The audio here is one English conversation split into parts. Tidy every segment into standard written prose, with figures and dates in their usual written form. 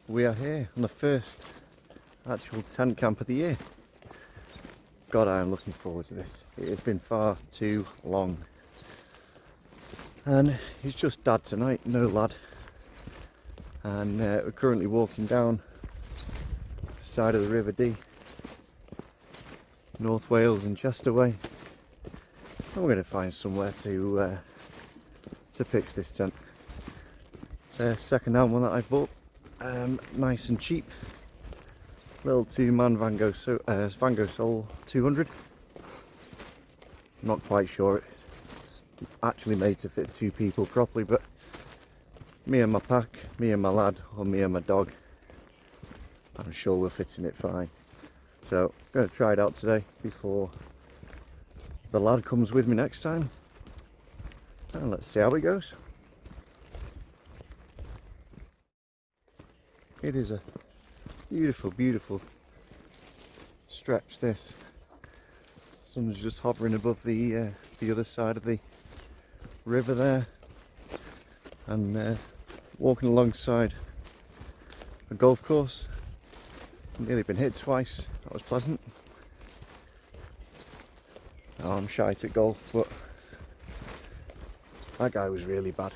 We are here on the first actual tent camp of the year. God, I am looking forward to this. It has been far too long. And it's just Dad tonight, no lad. And we're currently walking down the side of the River Dee, North Wales and Chester way. And we're going to find somewhere to pitch this tent. It's a second-hand one that I bought, nice and cheap. Little two-man Van Gogh Soul 200. Not quite sure it's actually made to fit two people properly, but me and my pack, me and my lad, or me and my dog, I'm sure we're fitting it fine. So I'm going to try it out today before the lad comes with me next time, and let's see how it goes. It is a beautiful, beautiful stretch, this. Sun's just hovering above the other side of the river there, and walking alongside a golf course. Nearly been hit twice. That was pleasant. Oh, I'm shite at golf, but that guy was really bad.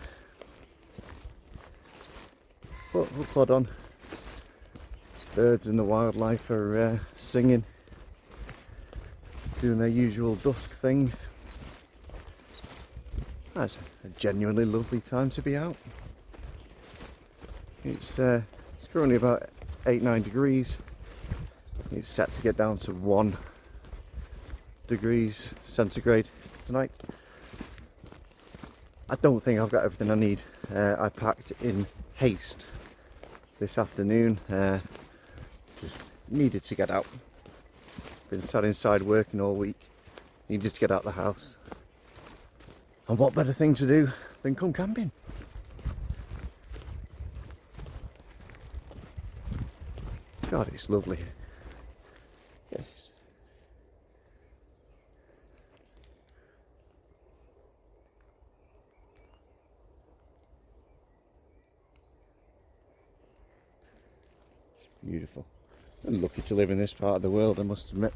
But we'll plod on. Birds and the wildlife are singing, doing their usual dusk thing. That's a genuinely lovely time to be out. It's currently about 8-9 degrees. It's set to get down to 1 degrees centigrade tonight. I don't think I've got everything I need. I packed in haste this afternoon. Just needed to get out. Been sat inside working all week. Needed to get out of the house. And what better thing to do than come camping? God, it's lovely. Yes. It's beautiful. I'm lucky to live in this part of the world, I must admit.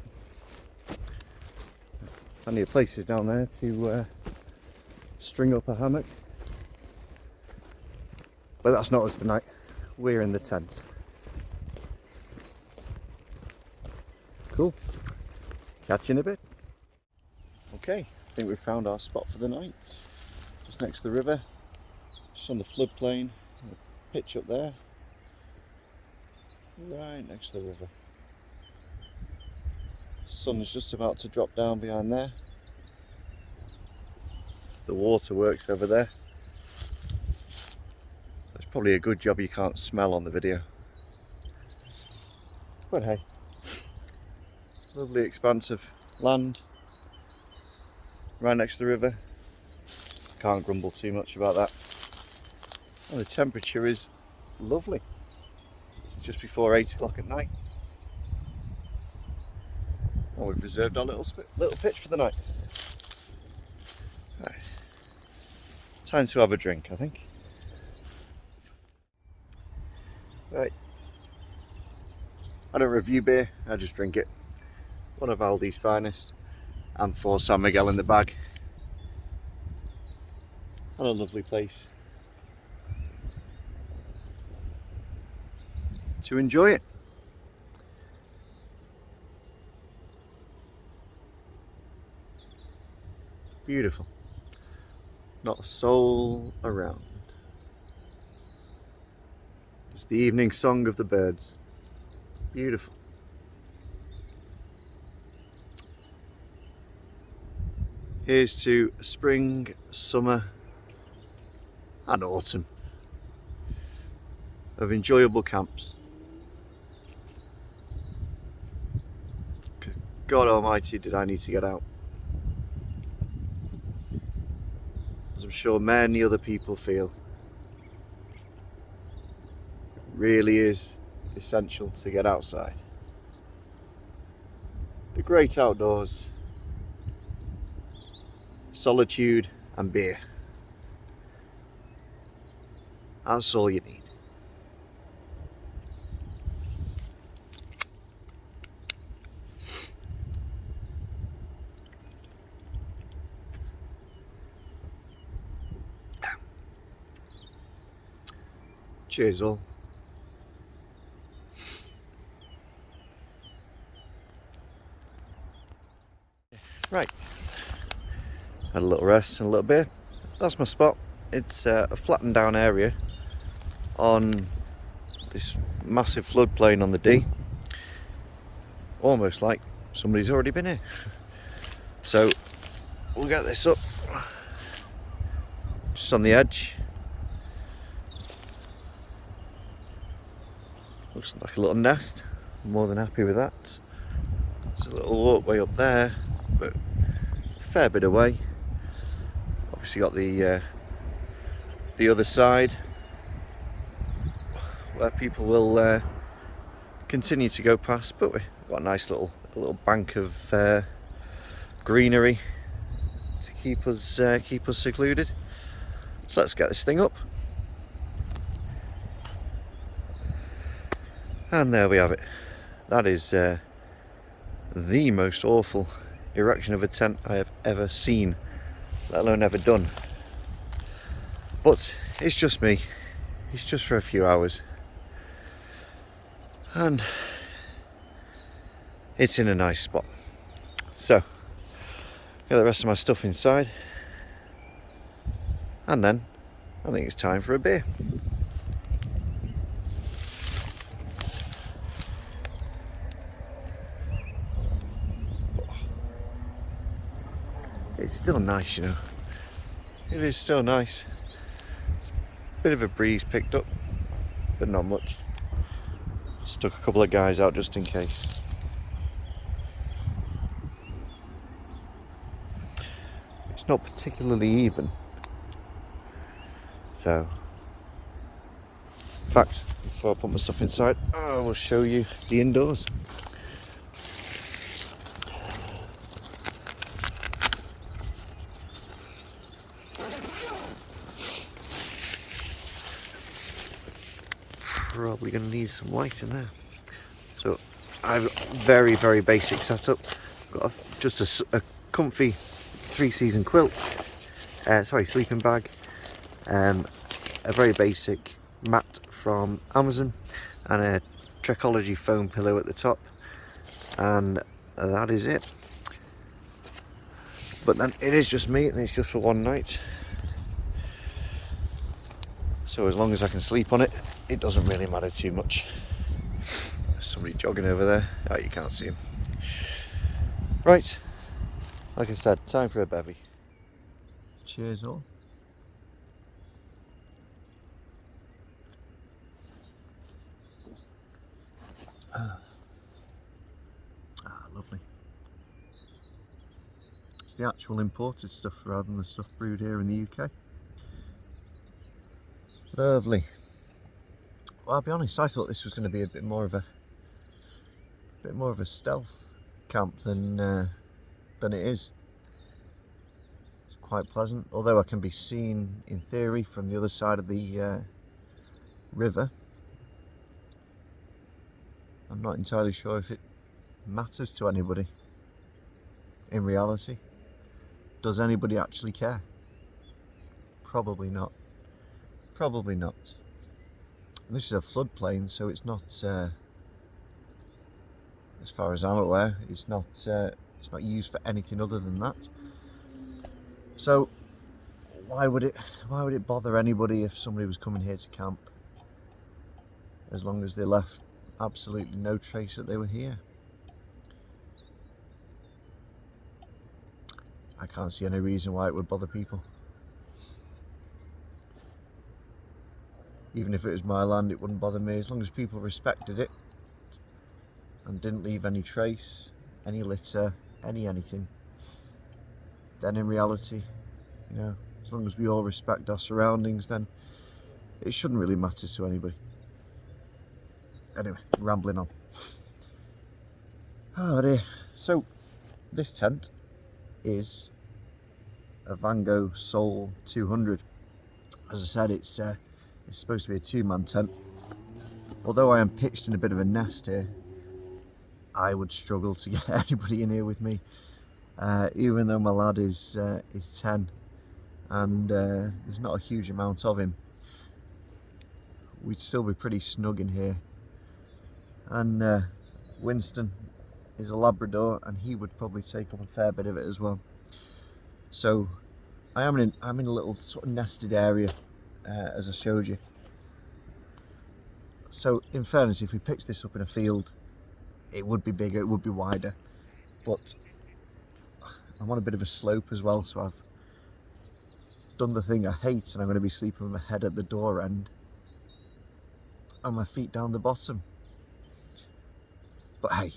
Plenty of places down there to string up a hammock. But that's not us tonight. We're in the tent. Cool. Catch you in a bit. Okay, I think we've found our spot for the night. Just next to the river. Just on the floodplain. Pitch up there. Right next to the river. Sun is just about to drop down behind there. The waterworks over there. It's probably a good job you can't smell on the video. But hey, lovely expanse of land right next to the river. Can't grumble too much about that. And the temperature is lovely. Just before 8 o'clock at night. And we've reserved our little pitch for the night. Right. Time to have a drink, I think. Right. I don't review beer, I just drink it. One of Aldi's finest, and 4 San Miguel in the bag. And a lovely place to enjoy it. Beautiful. Not a soul around. Just the evening song of the birds. Beautiful. Here's to spring, summer and autumn of enjoyable camps. Because God almighty did I need to get out. As I'm sure many other people feel. It really is essential to get outside. The great outdoors, solitude and beer. That's all you need. Cheers all. Right, had a little rest and a little beer. That's my spot. It's a flattened down area on this massive floodplain on the Dee. Almost like somebody's already been here. So we'll get this up just on the edge. Looks like a little nest. I'm more than happy with that. There's a little walkway up there, but a fair bit away. Obviously got the other side where people will continue to go past, but we've got a nice little bank of greenery to keep us secluded. So let's get this thing up. And there we have it. That is the most awful erection of a tent I have ever seen, let alone ever done. But it's just me. It's just for a few hours. And it's in a nice spot. So, get the rest of my stuff inside. And then, I think it's time for a beer. It's still nice, you know. It is still nice. Bit of a breeze picked up, but not much. Stuck a couple of guys out just in case. It's not particularly even. So, in fact, before I put my stuff inside, I will show you the indoors. Probably going to need some light in there. So I've very basic setup. Got just a comfy 3-season quilt, sleeping bag, a very basic mat from Amazon, and a Trekology foam pillow at the top, and that is it. But then it is just me, and it's just for one night. So as long as I can sleep on it, it doesn't really matter too much. There's somebody jogging over there. Oh, you can't see him. Right, like I said, time for a bevy. Cheers all. Lovely. It's the actual imported stuff rather than the stuff brewed here in the UK. Lovely. Well, I'll be honest, I thought this was going to be a bit more of a stealth camp than it is. It's quite pleasant, although I can be seen in theory from the other side of the river. I'm not entirely sure if it matters to anybody in reality. Does anybody actually care? Probably not. Probably not. This is a floodplain, so it's not, as far as I'm aware, it's not used for anything other than that. So why would it bother anybody if somebody was coming here to camp, as long as they left absolutely no trace that they were here? I can't see any reason why it would bother people. Even if it was my land, it wouldn't bother me, as long as people respected it and didn't leave any trace, any litter, anything. Then in reality, you know, as long as we all respect our surroundings, then it shouldn't really matter to anybody. Anyway, rambling on. Oh dear. So, this tent is a Vango Soul 200. As I said, it's supposed to be a 2-man tent. Although I am pitched in a bit of a nest here, I would struggle to get anybody in here with me, even though my lad is 10 and there's not a huge amount of him. we'd still be pretty snug in here. And Winston is a Labrador, and he would probably take up a fair bit of it as well. So I'm in a little sort of nested area, as I showed you. So in fairness, if we picked this up in a field, it would be bigger, it would be wider, but I'm on a bit of a slope as well, so I've done the thing I hate, and I'm going to be sleeping with my head at the door end and my feet down the bottom. But hey,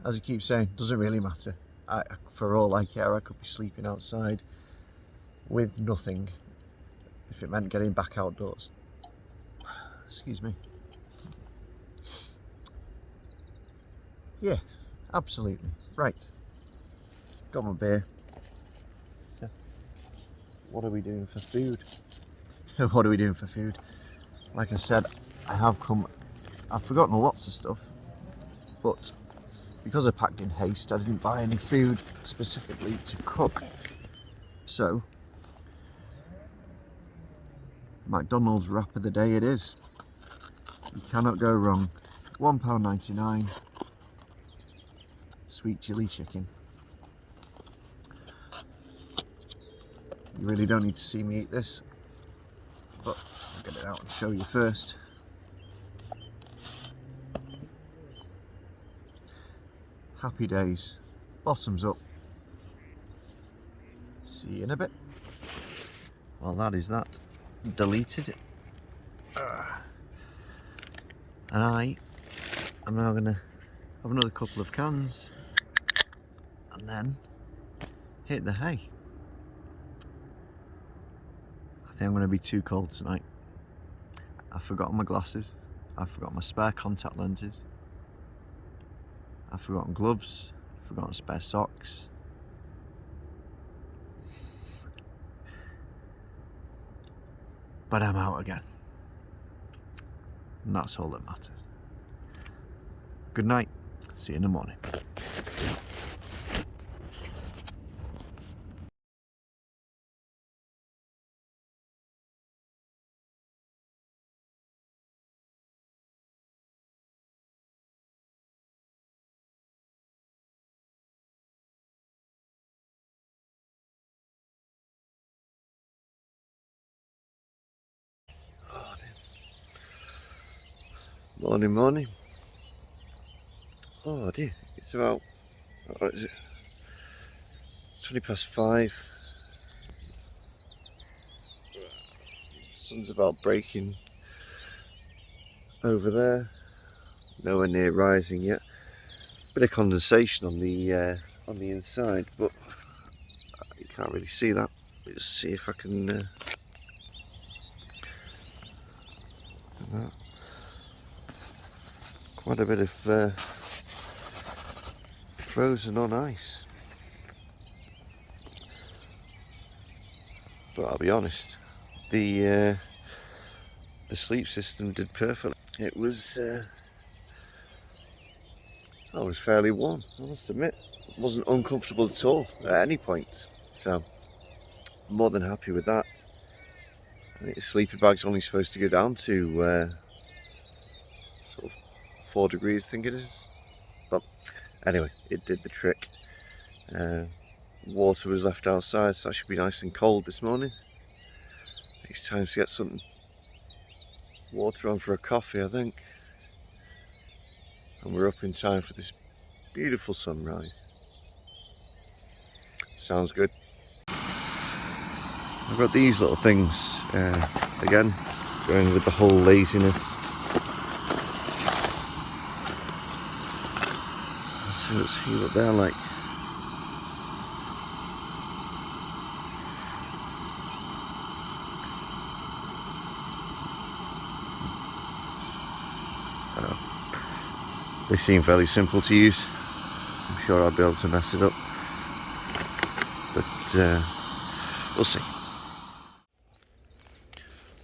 as I keep saying, doesn't really matter. For all I care, I could be sleeping outside with nothing if it meant getting back outdoors. Excuse me. Yeah, absolutely. Right. Got my beer. What are we doing for food? What are we doing for food? Like I said, I've forgotten lots of stuff, but because I packed in haste, I didn't buy any food specifically to cook. So, McDonald's wrap of the day it is. You cannot go wrong. £1.99. Sweet chili chicken. You really don't need to see me eat this, but I'll get it out and show you first. Happy days. Bottoms up. See you in a bit. Well, that is that. Deleted. And I am now going to have another couple of cans and then hit the hay. I think I'm going to be too cold tonight. I've forgotten my glasses. I've forgotten my spare contact lenses. I've forgotten gloves. I've forgotten spare socks. But I'm out again. And that's all that matters. Good night. See you in the morning. Morning, morning. Oh dear, it's about, what is it? 5:20. Sun's about breaking over there. Nowhere near rising yet. Bit of condensation on the inside, but you can't really see that. Let's see if I can. That. Quite a bit of frozen on ice. But I'll be honest, the sleep system did perfectly. It was I was fairly warm, I must admit. It wasn't uncomfortable at all at any point. So more than happy with that. I think the sleeping bag's only supposed to go down to sort of 4 degrees, I think it is. But anyway, it did the trick. Water was left outside, so that should be nice and cold this morning. It's time to get some water on for a coffee, I think. And we're up in time for this beautiful sunrise. Sounds good. I've got these little things, again, going with the whole laziness. Let's see what they're like. They seem fairly simple to use. I'm sure I'll be able to mess it up, but we'll see.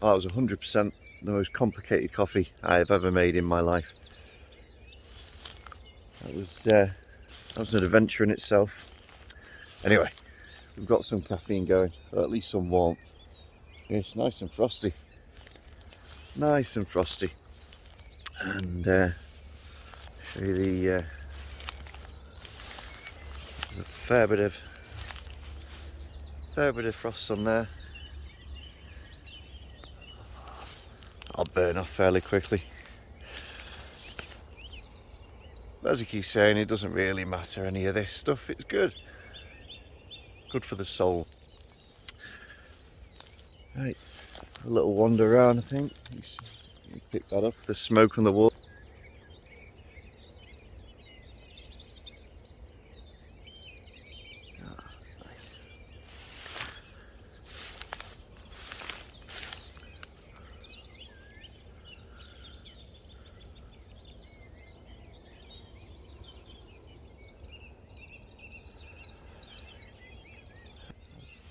Well, that was 100% the most complicated coffee I have ever made in my life. That was an adventure in itself. Anyway, we've got some caffeine going, or at least some warmth. It's nice and frosty. nice and frosty. And show you there's a fair bit of frost on there. I'll burn off fairly quickly. As I keep saying, it doesn't really matter, any of this stuff. It's good for the soul. Right, a little wander around. I think you pick that up, the smoke on the wall.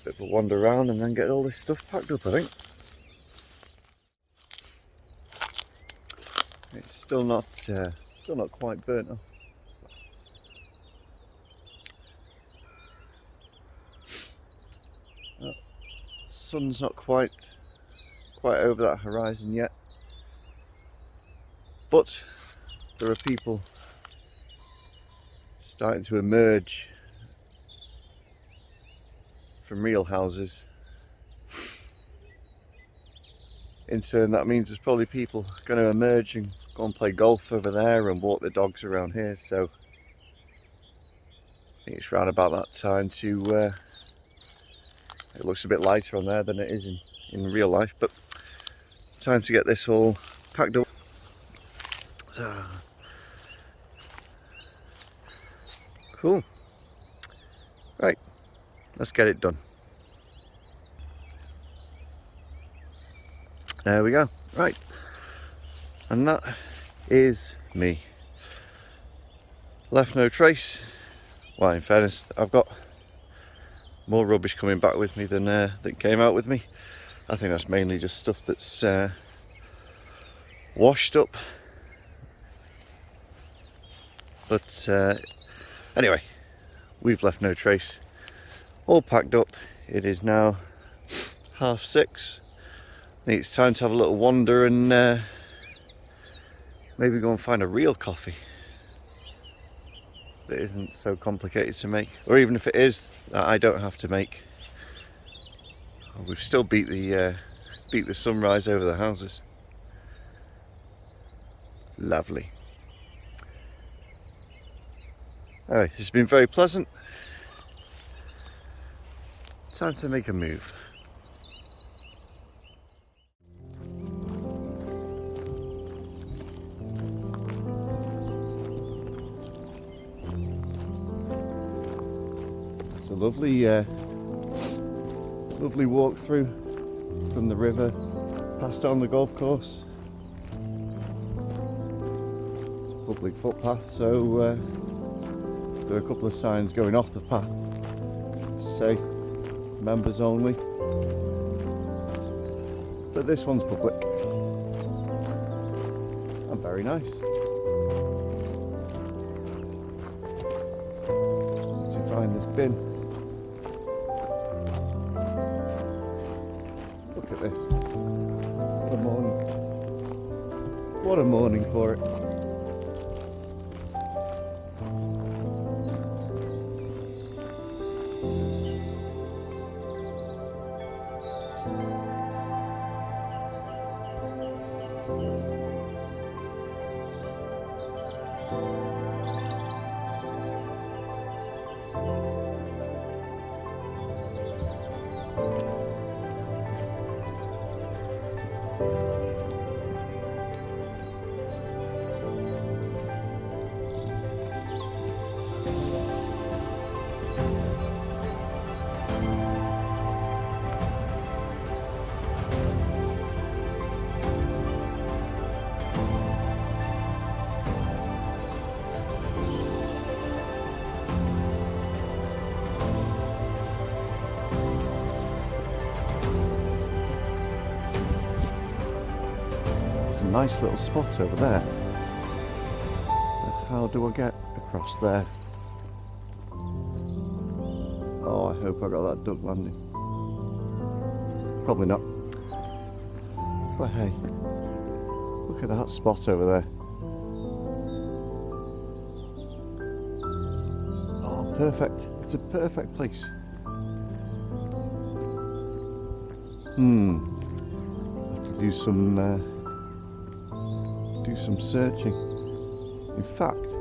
Bit of a wander around and then get all this stuff packed up, I think. It's still not quite burnt off. Sun's not quite over that horizon yet, but there are people starting to emerge from real houses. In turn, that means there's probably people going to emerge and go and play golf over there and walk their dogs around here. So I think it's round about that time to it looks a bit lighter on there than it is in real life, but time to get this all packed up. So, cool. Right, let's get it done. There we go. Right, and that is me. Left no trace. Well, in fairness, I've got more rubbish coming back with me than that came out with me. I think that's mainly just stuff that's washed up. But anyway, we've left no trace. All packed up. It is now 6:30. I think it's time to have a little wander and maybe go and find a real coffee that isn't so complicated to make, or even if it is, that I don't have to make. We've still beat the sunrise over the houses. Lovely. Anyway, it's been very pleasant. Time to make a move. It's a lovely walk through from the river past down the golf course. It's a public footpath, so there are a couple of signs going off the path to say members only, but this one's public and very nice. Need to find this bin. Look at this. What a morning. What a morning for it. Nice little spot over there. But how do I get across there? Oh, I hope I got that duck landing. Probably not. But hey, Look at that spot over there. Oh, perfect. It's a perfect place. Have to do some searching. In fact,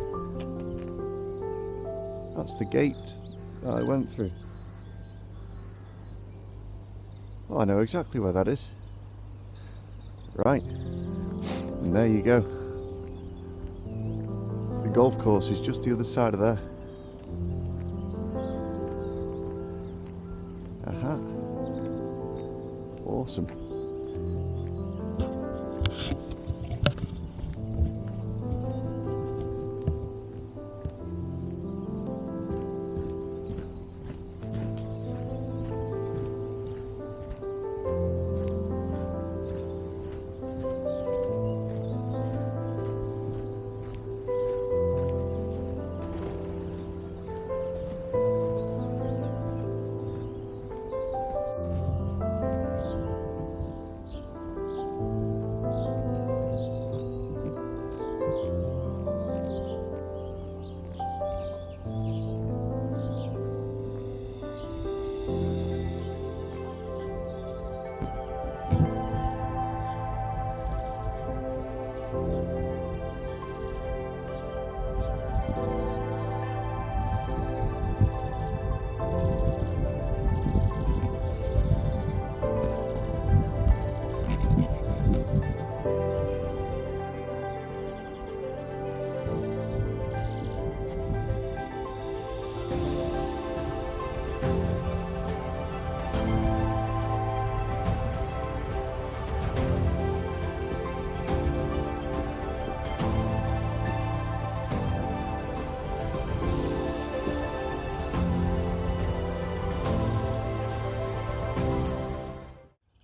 that's the gate that I went through. Oh, I know exactly where that is. Right, and there you go. So the golf course is just the other side of there. Aha. Awesome.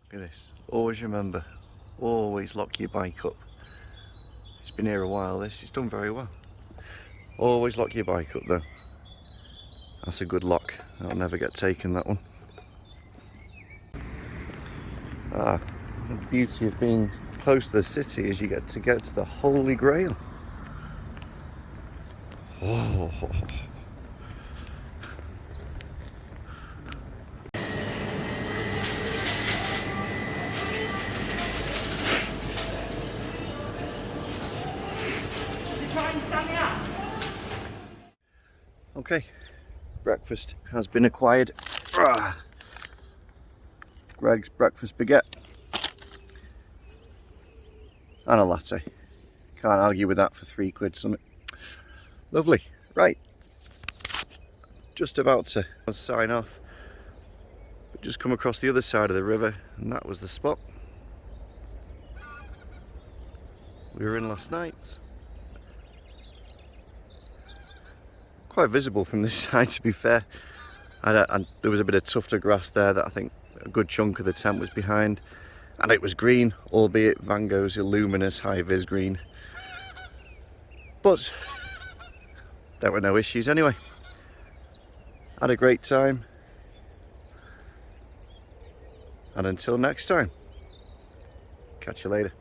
Look at this. Always remember, always lock your bike up. It's been here a while, this. It's done very well. Always lock your bike up though. That's a good lock. That'll never get taken, that one. The beauty of being close to the city is you get to the Holy Grail. Oh. Okay, breakfast has been acquired. Greg's breakfast baguette and a latte. Can't argue with that for £3 something. Lovely. Right, just about to sign off, but just come across the other side of the river, and that was the spot we were in last night. Quite visible from this side, to be fair. And there was a bit of tufted grass there that I think a good chunk of the tent was behind, and it was green, albeit Van Gogh's Illuminous high-vis green, but there were no issues anyway. Had a great time, and until next time, catch you later.